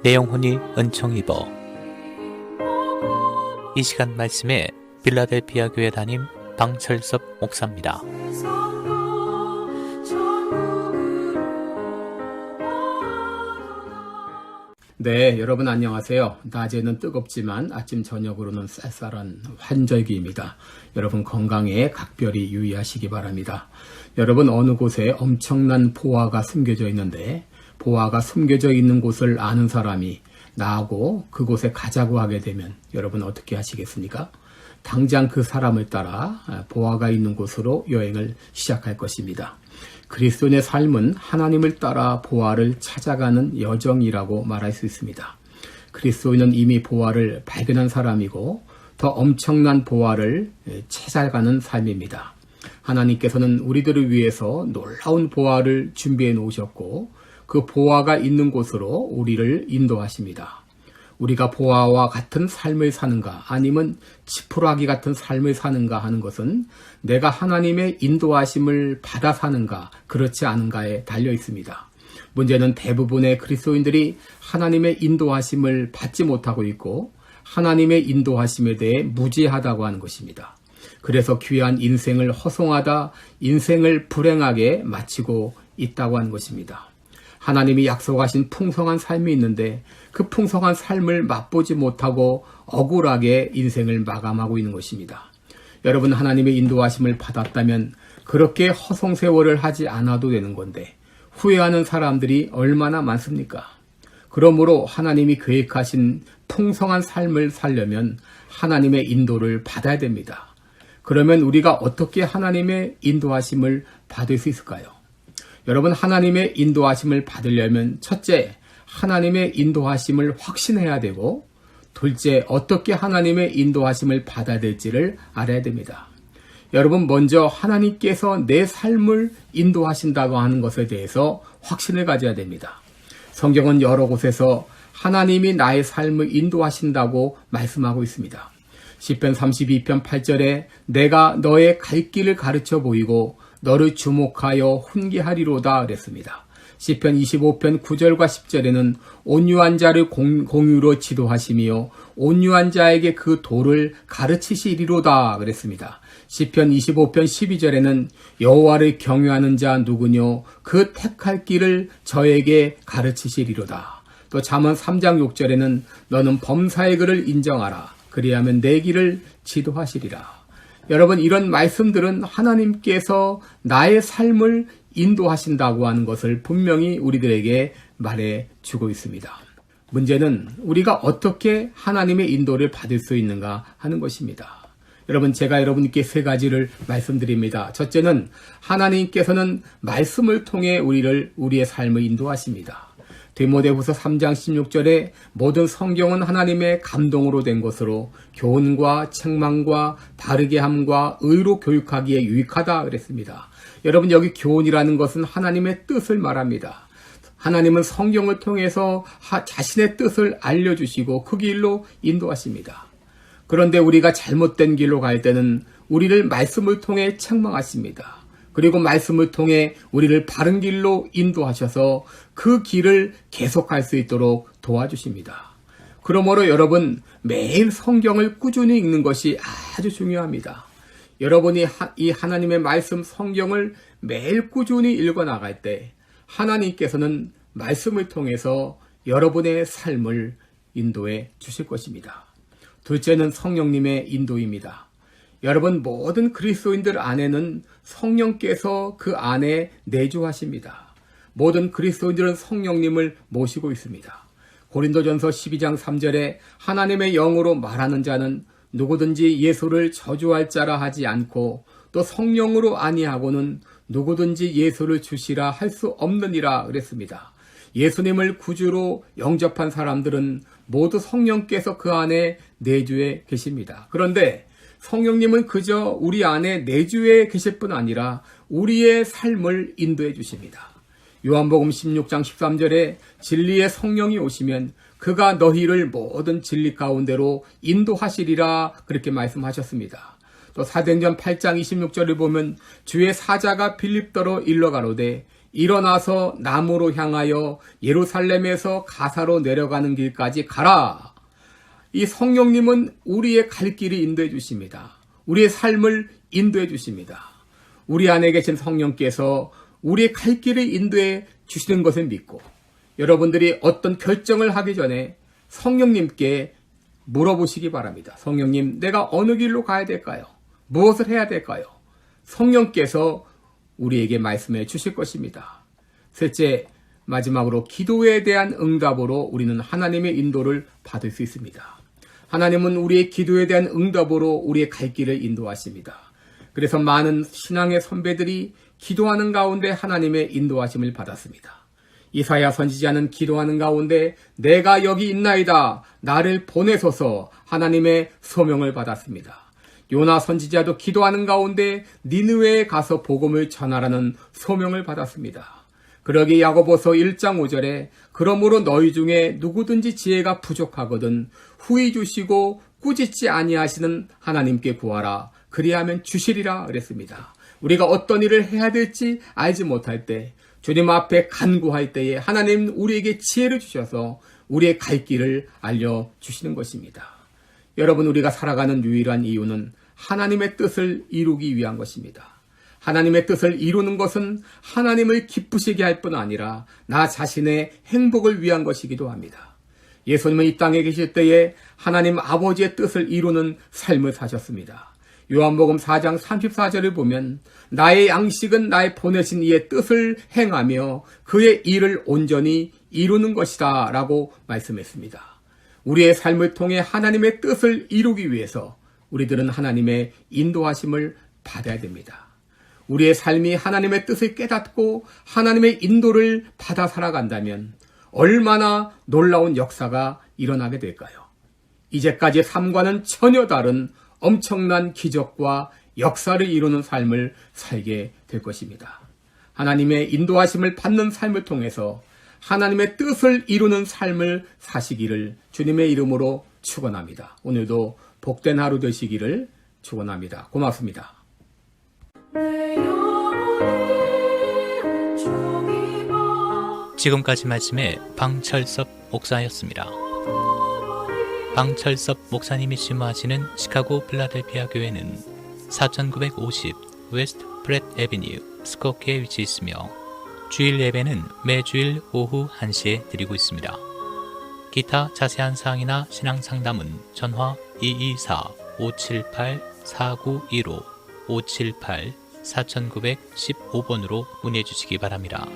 내 영혼이 은총 입어. 이 시간 말씀에 필라델피아 교회 담임 방철섭 목사입니다. 네, 여러분 안녕하세요. 낮에는 뜨겁지만 아침 저녁으로는 쌀쌀한 환절기입니다. 여러분 건강에 각별히 유의하시기 바랍니다. 여러분 어느 곳에 엄청난 보화가 숨겨져 있는데 보화가 숨겨져 있는 곳을 아는 사람이 나하고 그곳에 가자고 하게 되면 여러분 어떻게 하시겠습니까? 당장 그 사람을 따라 보화가 있는 곳으로 여행을 시작할 것입니다. 그리스도인의 삶은 하나님을 따라 보화를 찾아가는 여정이라고 말할 수 있습니다. 그리스도인은 이미 보화를 발견한 사람이고 더 엄청난 보화를 찾아가는 삶입니다. 하나님께서는 우리들을 위해서 놀라운 보화를 준비해 놓으셨고 그 보화가 있는 곳으로 우리를 인도하십니다. 우리가 보화와 같은 삶을 사는가 아니면 지푸라기 같은 삶을 사는가 하는 것은 내가 하나님의 인도하심을 받아 사는가 그렇지 않은가에 달려 있습니다. 문제는 대부분의 그리스도인들이 하나님의 인도하심을 받지 못하고 있고 하나님의 인도하심에 대해 무지하다고 하는 것입니다. 그래서 귀한 인생을 허송하다 인생을 불행하게 마치고 있다고 하는 것입니다. 하나님이 약속하신 풍성한 삶이 있는데 그 풍성한 삶을 맛보지 못하고 억울하게 인생을 마감하고 있는 것입니다. 여러분 하나님의 인도하심을 받았다면 그렇게 허송세월을 하지 않아도 되는 건데 후회하는 사람들이 얼마나 많습니까? 그러므로 하나님이 계획하신 풍성한 삶을 살려면 하나님의 인도를 받아야 됩니다. 그러면 우리가 어떻게 하나님의 인도하심을 받을 수 있을까요? 여러분 하나님의 인도하심을 받으려면 첫째, 하나님의 인도하심을 확신해야 되고 둘째, 어떻게 하나님의 인도하심을 받아야 될지를 알아야 됩니다. 여러분 먼저 하나님께서 내 삶을 인도하신다고 하는 것에 대해서 확신을 가져야 됩니다. 성경은 여러 곳에서 하나님이 나의 삶을 인도하신다고 말씀하고 있습니다. 시편 32편 8절에 내가 너의 갈 길을 가르쳐 보이고 너를 주목하여 훈계하리로다 그랬습니다. 시편 25편 9절과 10절에는 온유한 자를 공유로 지도하시며 온유한 자에게 그 도를 가르치시리로다 그랬습니다. 시편 25편 12절에는 여호와를 경외하는 자 누구뇨 그 택할 길을 저에게 가르치시리로다. 또 잠언 3장 6절에는 너는 범사의 글을 인정하라 그리하면 내 길을 지도하시리라. 여러분 이런 말씀들은 하나님께서 나의 삶을 인도하신다고 하는 것을 분명히 우리들에게 말해주고 있습니다. 문제는 우리가 어떻게 하나님의 인도를 받을 수 있는가 하는 것입니다. 여러분 제가 여러분께 세 가지를 말씀드립니다. 첫째는 하나님께서는 말씀을 통해 우리의 삶을 인도하십니다. 디모데후서 3장 16절에 모든 성경은 하나님의 감동으로 된 것으로 교훈과 책망과 바르게 함과 의로 교육하기에 유익하다 그랬습니다. 여러분 여기 교훈이라는 것은 하나님의 뜻을 말합니다. 하나님은 성경을 통해서 자신의 뜻을 알려주시고 그 길로 인도하십니다. 그런데 우리가 잘못된 길로 갈 때는 우리를 말씀을 통해 책망하십니다. 그리고 말씀을 통해 우리를 바른 길로 인도하셔서 그 길을 계속할 수 있도록 도와주십니다. 그러므로 여러분 매일 성경을 꾸준히 읽는 것이 아주 중요합니다. 여러분이 이 하나님의 말씀 성경을 매일 꾸준히 읽어나갈 때 하나님께서는 말씀을 통해서 여러분의 삶을 인도해 주실 것입니다. 둘째는 성령님의 인도입니다. 여러분 모든 그리스도인들 안에는 성령께서 그 안에 내주하십니다. 모든 그리스도인들은 성령님을 모시고 있습니다. 고린도전서 12장 3절에 하나님의 영으로 말하는 자는 누구든지 예수를 저주할 자라 하지 않고 또 성령으로 아니하고는 누구든지 예수를 주시라 할 수 없느니라 그랬습니다. 예수님을 구주로 영접한 사람들은 모두 성령께서 그 안에 내주해 계십니다. 그런데 성령님은 그저 우리 안에 내주해 계실 뿐 아니라 우리의 삶을 인도해 주십니다. 요한복음 16장 13절에 진리의 성령이 오시면 그가 너희를 모든 진리 가운데로 인도하시리라 그렇게 말씀하셨습니다. 또 사도행전 8장 26절을 보면 주의 사자가 빌립더로 일러가로되 일어나서 남으로 향하여 예루살렘에서 가사로 내려가는 길까지 가라. 이 성령님은 우리의 갈 길을 인도해 주십니다. 우리의 삶을 인도해 주십니다. 우리 안에 계신 성령께서 우리의 갈 길을 인도해 주시는 것을 믿고 여러분들이 어떤 결정을 하기 전에 성령님께 물어보시기 바랍니다. 성령님, 내가 어느 길로 가야 될까요? 무엇을 해야 될까요? 성령께서 우리에게 말씀해 주실 것입니다. 셋째, 마지막으로 기도에 대한 응답으로 우리는 하나님의 인도를 받을 수 있습니다. 하나님은 우리의 기도에 대한 응답으로 우리의 갈 길을 인도하십니다. 그래서 많은 신앙의 선배들이 기도하는 가운데 하나님의 인도하심을 받았습니다. 이사야 선지자는 기도하는 가운데 내가 여기 있나이다, 나를 보내소서 하나님의 소명을 받았습니다. 요나 선지자도 기도하는 가운데 니느웨에 가서 복음을 전하라는 소명을 받았습니다. 그러기 야고보서 1장 5절에 그러므로 너희 중에 누구든지 지혜가 부족하거든 후히 주시고 꾸짖지 아니하시는 하나님께 구하라, 그리하면 주시리라 그랬습니다. 우리가 어떤 일을 해야 될지 알지 못할 때 주님 앞에 간구할 때에 하나님 우리에게 지혜를 주셔서 우리의 갈 길을 알려주시는 것입니다. 여러분, 우리가 살아가는 유일한 이유는 하나님의 뜻을 이루기 위한 것입니다. 하나님의 뜻을 이루는 것은 하나님을 기쁘시게 할 뿐 아니라 나 자신의 행복을 위한 것이기도 합니다. 예수님은 이 땅에 계실 때에 하나님 아버지의 뜻을 이루는 삶을 사셨습니다. 요한복음 4장 34절을 보면 나의 양식은 나의 보내신 이의 뜻을 행하며 그의 일을 온전히 이루는 것이다 라고 말씀했습니다. 우리의 삶을 통해 하나님의 뜻을 이루기 위해서 우리들은 하나님의 인도하심을 받아야 됩니다. 우리의 삶이 하나님의 뜻을 깨닫고 하나님의 인도를 받아 살아간다면 얼마나 놀라운 역사가 일어나게 될까요? 이제까지의 삶과는 전혀 다른 엄청난 기적과 역사를 이루는 삶을 살게 될 것입니다. 하나님의 인도하심을 받는 삶을 통해서 하나님의 뜻을 이루는 삶을 사시기를 주님의 이름으로 축원합니다. 오늘도 복된 하루 되시기를 축원합니다. 고맙습니다. 지금까지 말씀에 방철섭 목사였습니다. 방철섭 목사님이 심화하시는 시카고 필라델피아 교회는 4950 웨스트 프렛 애비뉴 스코키에 위치해 있으며 주일 예배는 매주일 오후 1시에 드리고 있습니다. 기타 자세한 사항이나 신앙 상담은 전화 224-578-4915 578-4915번으로 문의해 주시기 바랍니다.